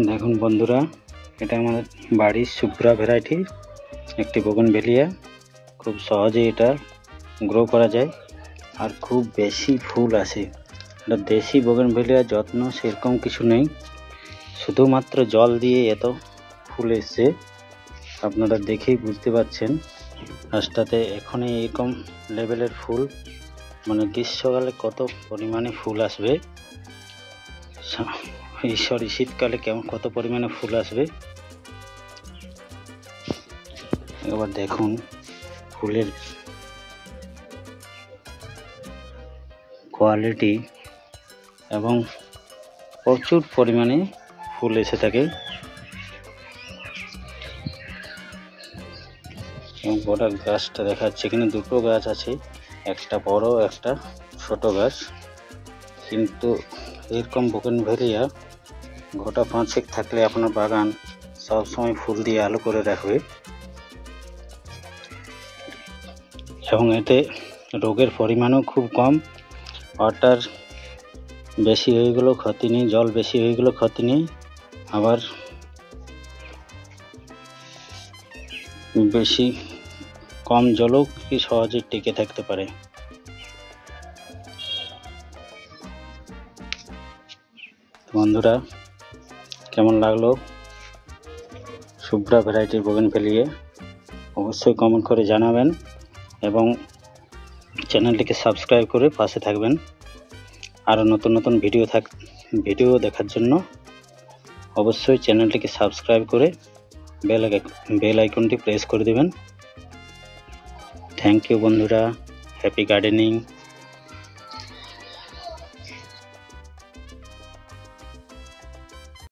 দেখুন বন্ধুরা, এটা আমাদের বাড়ির শুভ্রা ভ্যারাইটি একটি বোগেনভেলিয়া। খুব সহজে এটা গ্রো করা যায় আর খুব বেশি ফুল আসে। এটা দেশি বোগেনভেলিয়া, যত্ন সেরকম কিছু নেই, শুধুমাত্র জল দিয়ে এত ফুল এসছে। আপনারা দেখেই বুঝতে পারছেন গাছটাতে এখনই এরকম লেভেলের ফুল, মানে গ্রীষ্মকালে কত পরিমাণে ফুল আসবে, শীতকালে কত পরিমাণে ফুল আসবে। এবার দেখুন ফুলের কোয়ালিটি, এবং প্রচুর পরিমাণে ফুল এসে থাকে। এবং গোটা গাছটা দেখাচ্ছে, এখানে দুটো গাছ আছে, একটা বড় একটা ছোট গাছ। কিন্তু এরকম বোগেনভেলিয়া গোটা 5 থাকলে আপনার বাগান সব সময় ফুল দিয়ে আলো করে রাখবে। এবং এতে রোগের পরিমাণও খুব কম। ওয়াটার বেশি হয়ে গেলেও ক্ষতি নেই, জল বেশি হয়ে গেলেও ক্ষতি নেই, আবার বেশি কম জলও কি সহজে টিকে থাকতে পারে। বন্ধুরা, কেমন লাগলো শুভ্রা ভ্যারাইটির বোগেনভেলিয়া অবশ্যই কমেন্ট করে জানাবেন, এবং চ্যানেলটিকে সাবস্ক্রাইব করে পাশে থাকবেন। আরও নতুন নতুন ভিডিও দেখার জন্য অবশ্যই চ্যানেলটিকে সাবস্ক্রাইব করে বেল আইকনটি প্রেস করে দেবেন। থ্যাংক ইউ বন্ধুরা, হ্যাপি গার্ডেনিং।